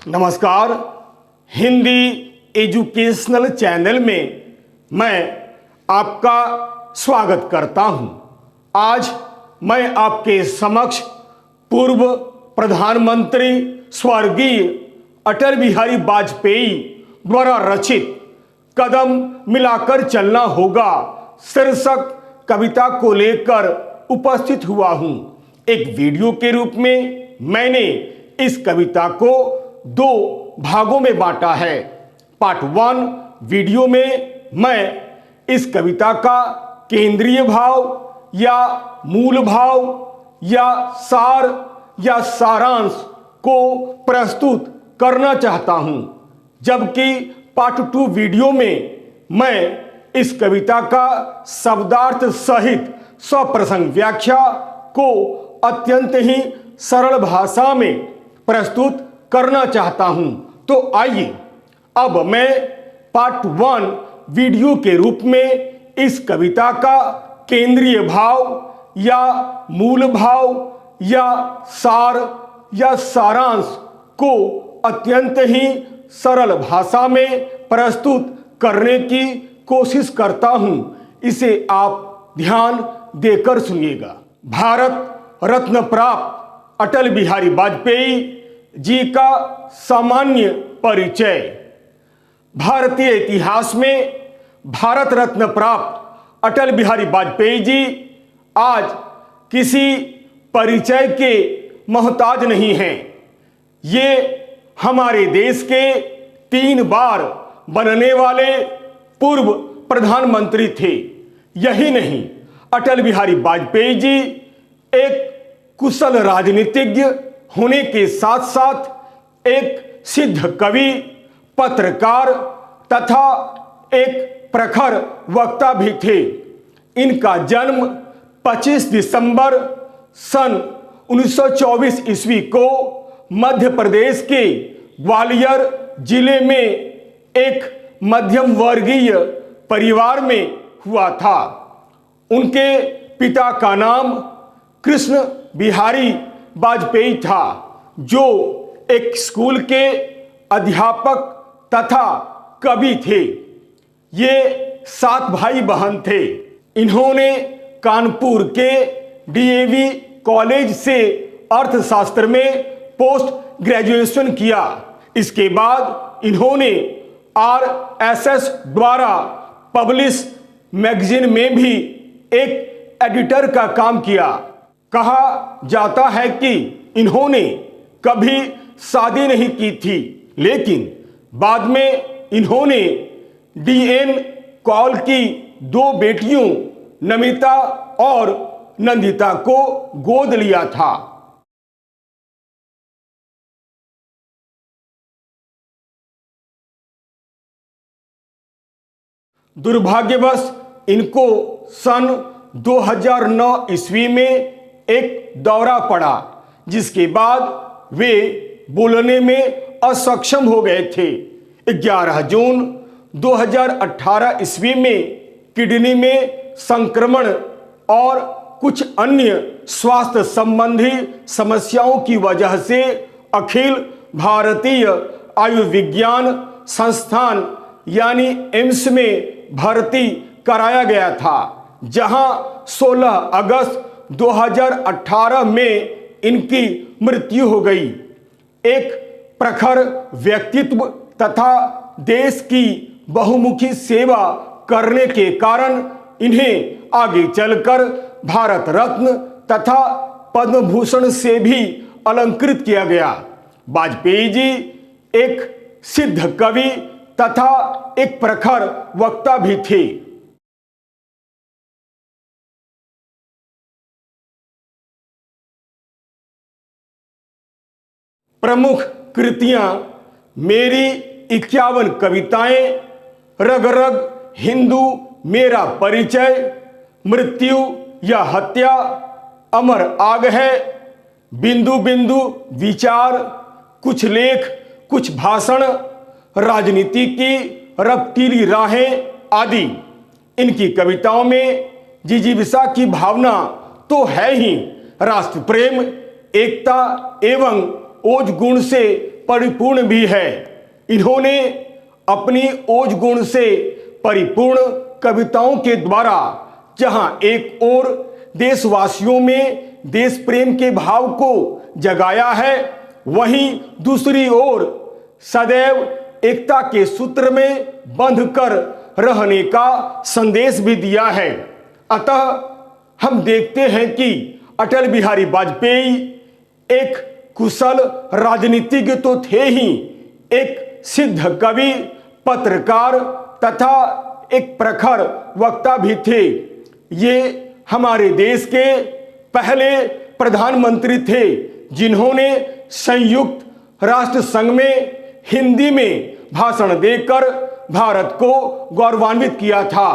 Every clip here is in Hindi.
नमस्कार। हिंदी एजुकेशनल चैनल में मैं आपका स्वागत करता हूं। आज मैं आपके समक्ष पूर्व प्रधानमंत्री स्वर्गीय अटल बिहारी वाजपेयी द्वारा रचित कदम मिलाकर चलना होगा शीर्षक कविता को लेकर उपस्थित हुआ हूं। एक वीडियो के रूप में मैंने इस कविता को 2 भागों में बांटा है। पार्ट 1 वीडियो में मैं इस कविता का केंद्रीय भाव या मूल भाव या सार या सारांश को प्रस्तुत करना चाहता हूं, जबकि पार्ट 2 वीडियो में मैं इस कविता का शब्दार्थ सहित स्वप्रसंग व्याख्या को अत्यंत ही सरल भाषा में प्रस्तुत करना चाहता हूं। तो आइए अब मैं पार्ट 1 वीडियो के रूप में इस कविता का केंद्रीय भाव या मूल भाव या सार या सारांश को अत्यंत ही सरल भाषा में प्रस्तुत करने की कोशिश करता हूं। इसे आप ध्यान देकर सुनिएगा। भारत रत्न प्राप्त अटल बिहारी वाजपेयी जी का सामान्य परिचय। भारतीय इतिहास में भारत रत्न प्राप्त अटल बिहारी वाजपेयी जी आज किसी परिचय के मोहताज नहीं हैं। ये हमारे देश के 3 बार बनने वाले पूर्व प्रधानमंत्री थे। यही नहीं, अटल बिहारी वाजपेयी जी एक कुशल राजनीतिज्ञ होने के साथ साथ एक सिद्ध कवि, पत्रकार तथा एक प्रखर वक्ता भी थे। इनका जन्म 25 दिसंबर सन 1924 ईस्वी को मध्य प्रदेश के ग्वालियर जिले में एक मध्यम वर्गीय परिवार में हुआ था। उनके पिता का नाम कृष्ण बिहारी वाजपेयी था, जो एक स्कूल के अध्यापक तथा कवि थे। ये 7 भाई बहन थे। इन्होंने कानपुर के डीएवी कॉलेज से अर्थशास्त्र में पोस्ट ग्रेजुएशन किया। इसके बाद इन्होंने आरएसएस द्वारा पब्लिश मैगजीन में भी एक एडिटर का काम किया। कहा जाता है कि इन्होंने कभी शादी नहीं की थी, लेकिन बाद में इन्होंने डीएन कौल की 2 बेटियों नमिता और नंदिता को गोद लिया था। दुर्भाग्यवश इनको सन 2009 ईस्वी में एक दौरा पड़ा, जिसके बाद वे बोलने में असक्षम हो गए थे। 11 जून 2018 ईस्वी में किडनी में संक्रमण और कुछ अन्य स्वास्थ्य संबंधी समस्याओं की वजह से अखिल भारतीय आयुर्विज्ञान संस्थान यानी एम्स में भर्ती कराया गया था, जहां 16 अगस्त 2018 में इनकी मृत्यु हो गई। एक प्रखर व्यक्तित्व तथा देश की बहुमुखी सेवा करने के कारण इन्हें आगे चलकर भारत रत्न तथा पद्म भूषण से भी अलंकृत किया गया। वाजपेयी जी एक सिद्ध कवि तथा एक प्रखर वक्ता भी थे। प्रमुख कृतियां मेरी 51 कविताएं, रग रग हिंदू मेरा परिचय, मृत्यु या हत्या, अमर आग है, बिंदु बिंदु विचार, कुछ लेख कुछ भाषण, राजनीति की रफ्तीली राहें आदि। इनकी कविताओं में जिजीविषा की भावना तो है ही, राष्ट्र प्रेम, एकता एवं ओज गुण से परिपूर्ण भी है। इन्होंने अपनी ओज गुण से परिपूर्ण कविताओं के द्वारा जहां एक ओर देशवासियों में देश प्रेम के भाव को जगाया है, वहीं दूसरी ओर सदैव एकता के सूत्र में बंधकर रहने का संदेश भी दिया है। अतः हम देखते हैं कि अटल बिहारी वाजपेयी एक कुशल राजनीतिज्ञ तो थे ही, एक सिद्ध कवि, पत्रकार तथा एक प्रखर वक्ता भी थे। ये हमारे देश के पहले प्रधानमंत्री थे जिन्होंने संयुक्त राष्ट्र संघ में हिंदी में भाषण देकर भारत को गौरवान्वित किया था।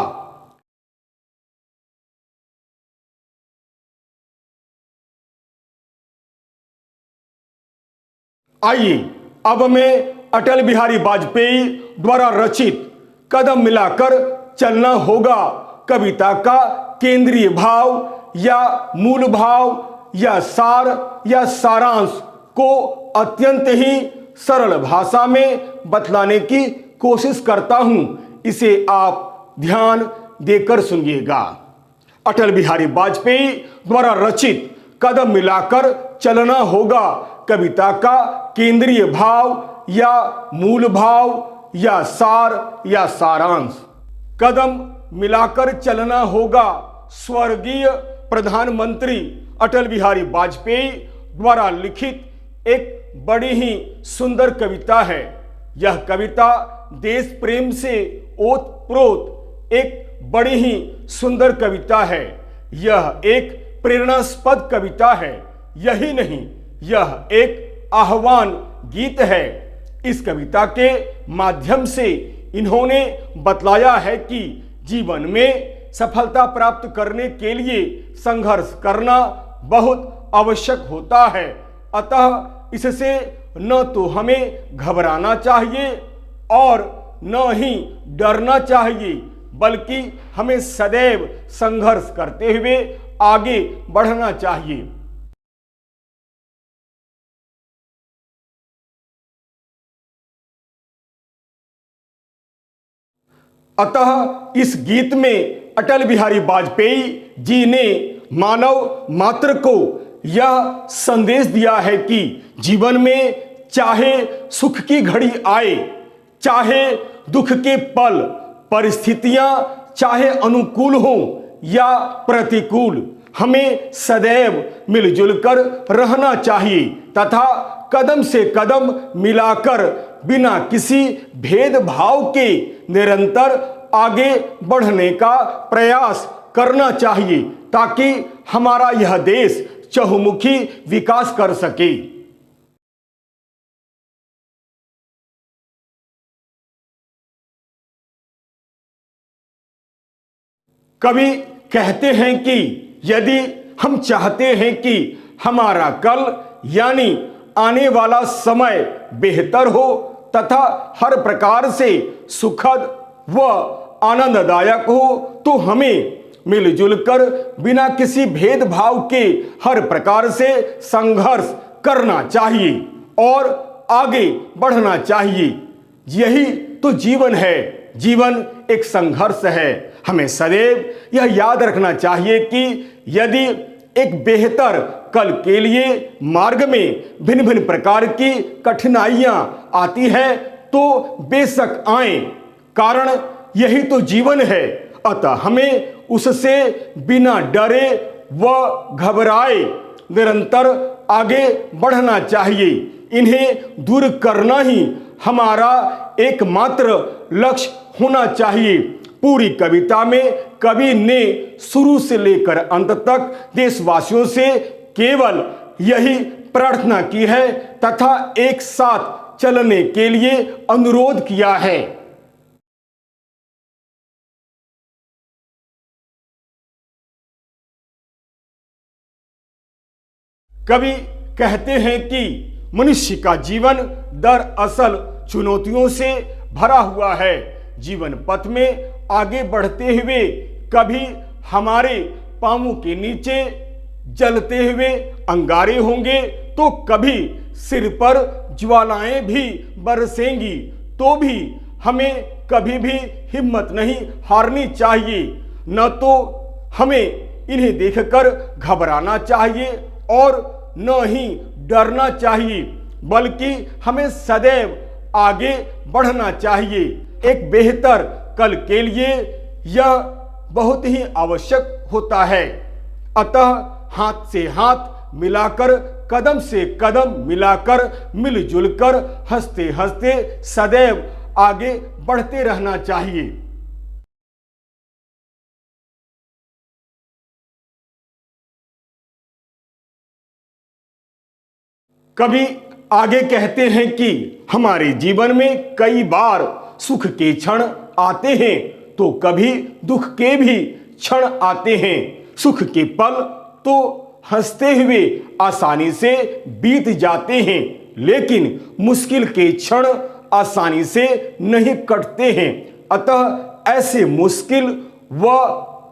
आइए अब मैं अटल बिहारी वाजपेयी द्वारा रचित कदम मिलाकर चलना होगा कविता का केंद्रीय भाव या मूल भाव या सार या सारांश को अत्यंत ही सरल भाषा में बतलाने की कोशिश करता हूं। इसे आप ध्यान देकर सुनिएगा। अटल बिहारी वाजपेयी द्वारा रचित कदम मिलाकर चलना होगा कविता का केंद्रीय भाव या मूल भाव या सार या सारांश। कदम मिलाकर चलना होगा स्वर्गीय प्रधानमंत्री अटल बिहारी वाजपेयी द्वारा लिखित एक बड़ी ही सुंदर कविता है। यह कविता देश प्रेम से ओतप्रोत एक बड़ी ही सुंदर कविता है। यह एक प्रेरणास्पद कविता है। यही नहीं, यह एक आह्वान गीत है। इस कविता के माध्यम से इन्होंने बतलाया है कि जीवन में सफलता प्राप्त करने के लिए संघर्ष करना बहुत आवश्यक होता है। अतः इससे न तो हमें घबराना चाहिए और न ही डरना चाहिए, बल्कि हमें सदैव संघर्ष करते हुए आगे बढ़ना चाहिए। अतः इस गीत में अटल बिहारी वाजपेयी जी ने मानव मात्र को यह संदेश दिया है कि जीवन में चाहे सुख की घड़ी आए, चाहे दुख के पल, परिस्थितियां चाहे अनुकूल हो या प्रतिकूल, हमें सदैव मिलजुल कर रहना चाहिए तथा कदम से कदम मिलाकर बिना किसी भेदभाव के निरंतर आगे बढ़ने का प्रयास करना चाहिए ताकि हमारा यह देश चहुमुखी विकास कर सके। कवि कहते हैं कि यदि हम चाहते हैं कि हमारा कल यानी आने वाला समय बेहतर हो तथा हर प्रकार से सुखद व आनंददायक हो, तो हमें मिलजुल कर बिना किसी भेदभाव के हर प्रकार से संघर्ष करना चाहिए और आगे बढ़ना चाहिए। यही तो जीवन है। जीवन एक संघर्ष है। हमें सदैव यह याद रखना चाहिए कि यदि एक बेहतर कल के लिए मार्ग में भिन्न भिन्न प्रकार की कठिनाइयां आती है तो बेशक आए, कारण यही तो जीवन है। अतः हमें उससे बिना डरे व घबराए निरंतर आगे बढ़ना चाहिए। इन्हें दूर करना ही हमारा एकमात्र लक्ष्य होना चाहिए। पूरी कविता में कवि ने शुरू से लेकर अंत तक देशवासियों से केवल यही प्रार्थना की है तथा एक साथ चलने के लिए अनुरोध किया है। कवि कहते हैं कि मनुष्य का जीवन दरअसल चुनौतियों से भरा हुआ है। जीवन पथ में आगे बढ़ते हुए कभी हमारे पांवों के नीचे जलते हुए अंगारे होंगे तो कभी सिर पर ज्वालाएं भी बरसेंगी तो भी हमें कभी भी हिम्मत नहीं हारनी चाहिए। न तो हमें इन्हें देखकर घबराना चाहिए और न ही डरना चाहिए, बल्कि हमें सदैव आगे बढ़ना चाहिए। एक बेहतर कल के लिए यह बहुत ही आवश्यक होता है। अतः हाथ से हाथ मिलाकर, कदम से कदम मिलाकर, मिलजुल कर, हंसते हंसते सदैव आगे बढ़ते रहना चाहिए। कभी आगे कहते हैं कि हमारे जीवन में कई बार सुख के क्षण आते हैं तो कभी दुख के भी क्षण आते हैं। सुख के पल तो हंसते हुए आसानी से बीत जाते हैं, लेकिन मुश्किल के क्षण आसानी से नहीं कटते हैं। अतः ऐसे मुश्किल व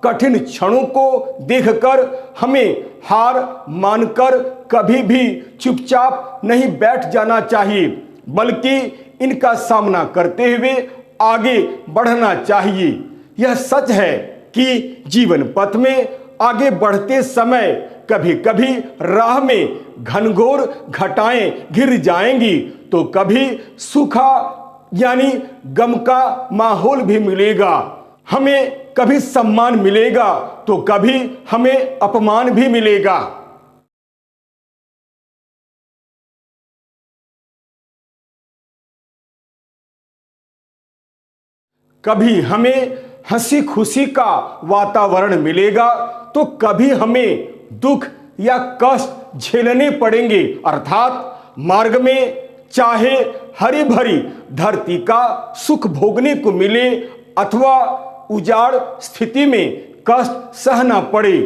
कठिन क्षणों को देखकर हमें हार मानकर कभी भी चुपचाप नहीं बैठ जाना चाहिए, बल्कि इनका सामना करते हुए आगे बढ़ना चाहिए। यह सच है कि जीवन पथ में आगे बढ़ते समय कभी कभी राह में घनघोर घटाएं घिर जाएंगी, तो कभी सूखा यानी गम का माहौल भी मिलेगा। हमें कभी सम्मान मिलेगा तो कभी हमें अपमान भी मिलेगा। कभी हमें हंसी खुशी का वातावरण मिलेगा तो कभी हमें दुख या कष्ट झेलने पड़ेंगे। अर्थात मार्ग में चाहे हरी भरी धरती का सुख भोगने को मिले अथवा उजाड़ स्थिति में कष्ट सहना पड़े,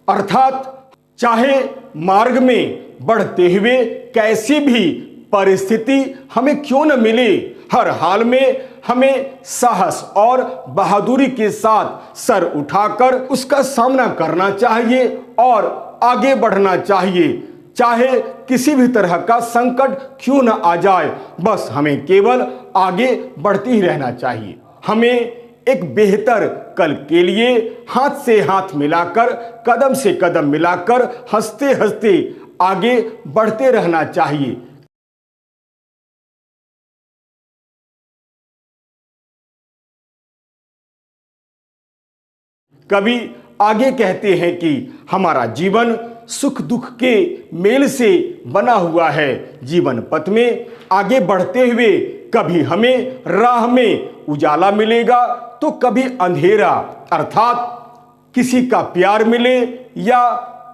अर्थात चाहे मार्ग में बढ़ते हुए कैसी भी परिस्थिति हमें क्यों न मिले, हर हाल में हमें साहस और बहादुरी के साथ सर उठाकर उसका सामना करना चाहिए और आगे बढ़ना चाहिए। चाहे किसी भी तरह का संकट क्यों न आ जाए, बस हमें केवल आगे बढ़ते ही रहना चाहिए। हमें एक बेहतर कल के लिए हाथ से हाथ मिलाकर, कदम से कदम मिलाकर, हंसते हंसते आगे बढ़ते रहना चाहिए। कवि आगे कहते हैं कि हमारा जीवन सुख दुख के मेल से बना हुआ है। जीवन पथ में आगे बढ़ते हुए कभी हमें राह में उजाला मिलेगा तो कभी अंधेरा, अर्थात किसी का प्यार मिले या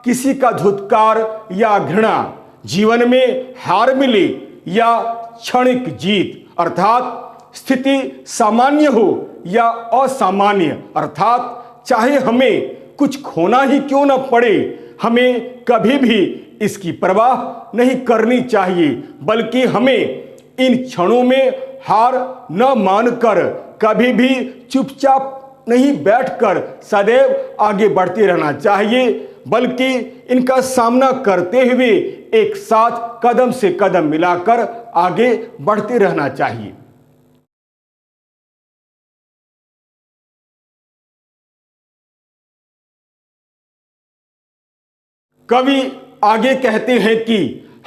किसी का धुतकार या घृणा, जीवन में हार मिले या क्षणिक जीत, अर्थात स्थिति सामान्य हो या असामान्य, अर्थात चाहे हमें कुछ खोना ही क्यों न पड़े, हमें कभी भी इसकी परवाह नहीं करनी चाहिए, बल्कि हमें इन क्षणों में हार न मानकर कभी भी चुपचाप नहीं बैठकर सदैव आगे बढ़ते रहना चाहिए, बल्कि इनका सामना करते हुए एक साथ कदम से कदम मिलाकर आगे बढ़ते रहना चाहिए। कवि आगे कहते हैं कि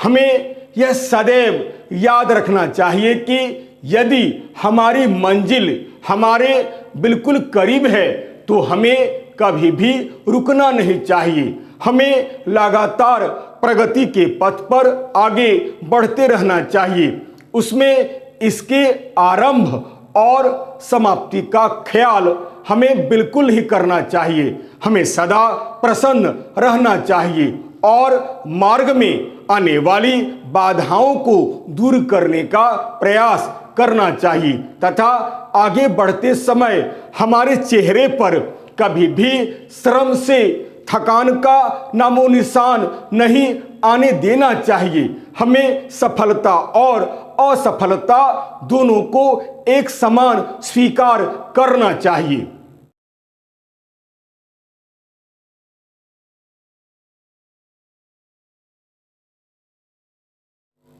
हमें यह सदैव याद रखना चाहिए कि यदि हमारी मंजिल हमारे बिल्कुल करीब है तो हमें कभी भी रुकना नहीं चाहिए। हमें लगातार प्रगति के पथ पर आगे बढ़ते रहना चाहिए। उसमें इसके आरंभ और समाप्ति का ख्याल हमें बिल्कुल ही करना चाहिए। हमें सदा प्रसन्न रहना चाहिए और मार्ग में आने वाली बाधाओं को दूर करने का प्रयास करना चाहिए तथा आगे बढ़ते समय हमारे चेहरे पर कभी भी श्रम से थकान का नामो निशान नहीं आने देना चाहिए। हमें सफलता और असफलता दोनों को एक समान स्वीकार करना चाहिए।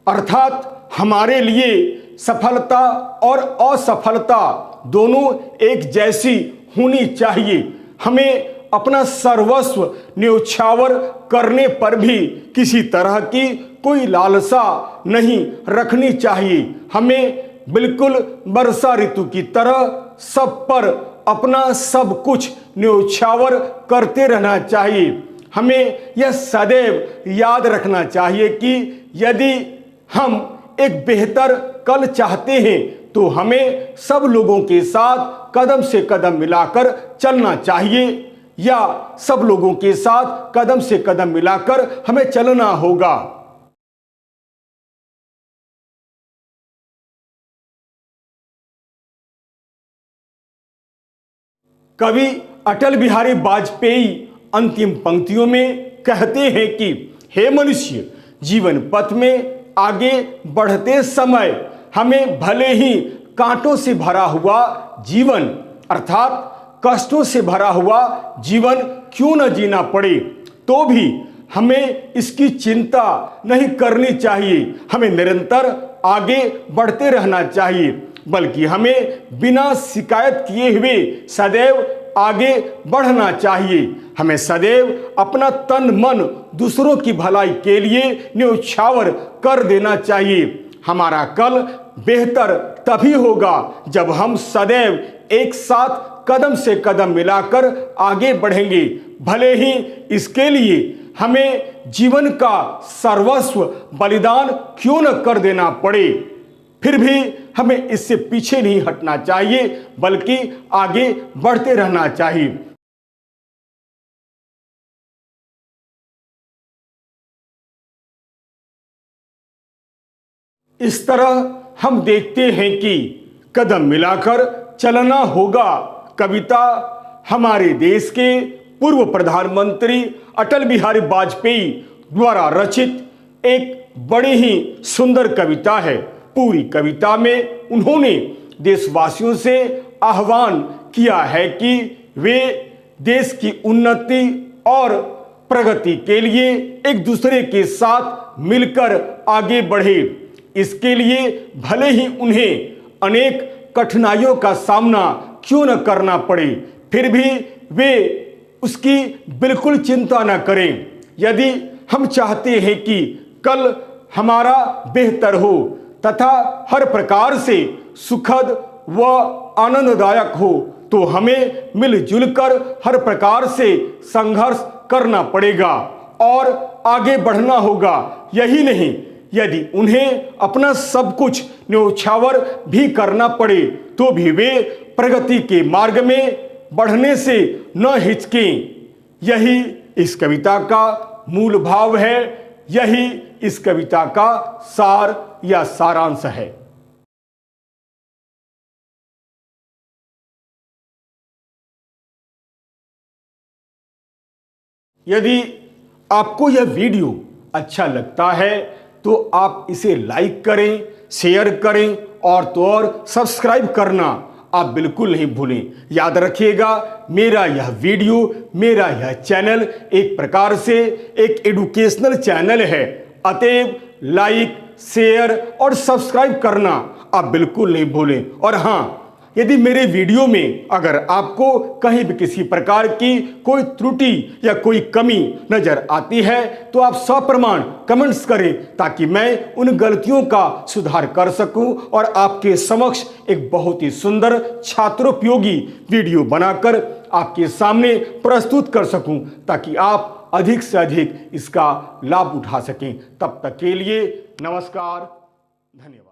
अर्थात हमारे लिए सफलता और असफलता दोनों एक जैसी होनी चाहिए। हमें अपना सर्वस्व न्यौछावर करने पर भी किसी तरह की कोई लालसा नहीं रखनी चाहिए। हमें बिल्कुल वर्षा ऋतु की तरह सब पर अपना सब कुछ न्यौछावर करते रहना चाहिए। हमें यह सदैव याद रखना चाहिए कि यदि हम एक बेहतर कल चाहते हैं तो हमें सब लोगों के साथ कदम से कदम मिलाकर चलना चाहिए, या सब लोगों के साथ कदम से कदम मिलाकर हमें चलना होगा। कवि अटल बिहारी वाजपेयी अंतिम पंक्तियों में कहते हैं कि हे मनुष्य, जीवन पथ में आगे बढ़ते समय हमें भले ही कांटों से भरा हुआ जीवन अर्थात कष्टों से भरा हुआ जीवन क्यों न जीना पड़े, तो भी हमें इसकी चिंता नहीं करनी चाहिए। हमें निरंतर आगे बढ़ते रहना चाहिए, बल्कि हमें बिना शिकायत किए हुए सदैव आगे बढ़ना चाहिए। हमें सदैव अपना तन मन दूसरों की भलाई के लिए न्यौछावर कर देना चाहिए। हमारा कल बेहतर तभी होगा जब हम सदैव एक साथ कदम से कदम मिलाकर आगे बढ़ेंगे, भले ही इसके लिए हमें जीवन का सर्वस्व बलिदान क्यों न कर देना पड़े। फिर भी हमें इससे पीछे नहीं हटना चाहिए, बल्कि आगे बढ़ते रहना चाहिए। इस तरह हम देखते हैं कि कदम मिलाकर चलना होगा कविता हमारे देश के पूर्व प्रधानमंत्री अटल बिहारी वाजपेयी द्वारा रचित एक बड़ी ही सुंदर कविता है। पूरी कविता में उन्होंने देशवासियों से आह्वान किया है कि वे देश की उन्नति और प्रगति के लिए एक दूसरे के साथ मिलकर आगे बढ़े। इसके लिए भले ही उन्हें अनेक कठिनाइयों का सामना क्यों न करना पड़े, फिर भी वे उसकी बिल्कुल चिंता न करें। यदि हम चाहते हैं कि कल हमारा बेहतर हो तथा हर प्रकार से सुखद व आनंददायक हो, तो हमें मिलजुल कर हर प्रकार से संघर्ष करना पड़ेगा और आगे बढ़ना होगा। यही नहीं, यदि उन्हें अपना सब कुछ न्यौछावर भी करना पड़े तो भी वे प्रगति के मार्ग में बढ़ने से न हिचकें। यही इस कविता का मूल भाव है, यही इस कविता का सार या सारांश है। यदि आपको यह वीडियो अच्छा लगता है तो आप इसे लाइक करें, शेयर करें और तो और सब्सक्राइब करना आप बिल्कुल नहीं भूलें। याद रखिएगा, मेरा यह वीडियो, मेरा यह चैनल एक प्रकार से एक एजुकेशनल चैनल है, अतएव लाइक, शेयर और सब्सक्राइब करना आप बिल्कुल नहीं भूलें। और हाँ, यदि मेरे वीडियो में अगर आपको कहीं भी किसी प्रकार की कोई त्रुटि या कोई कमी नजर आती है तो आप सप्रमाण कमेंट्स करें, ताकि मैं उन गलतियों का सुधार कर सकूं और आपके समक्ष एक बहुत ही सुंदर छात्रोपयोगी वीडियो बनाकर आपके सामने प्रस्तुत कर सकूं, ताकि आप अधिक से अधिक इसका लाभ उठा सकें। तब तक के लिए नमस्कार, धन्यवाद।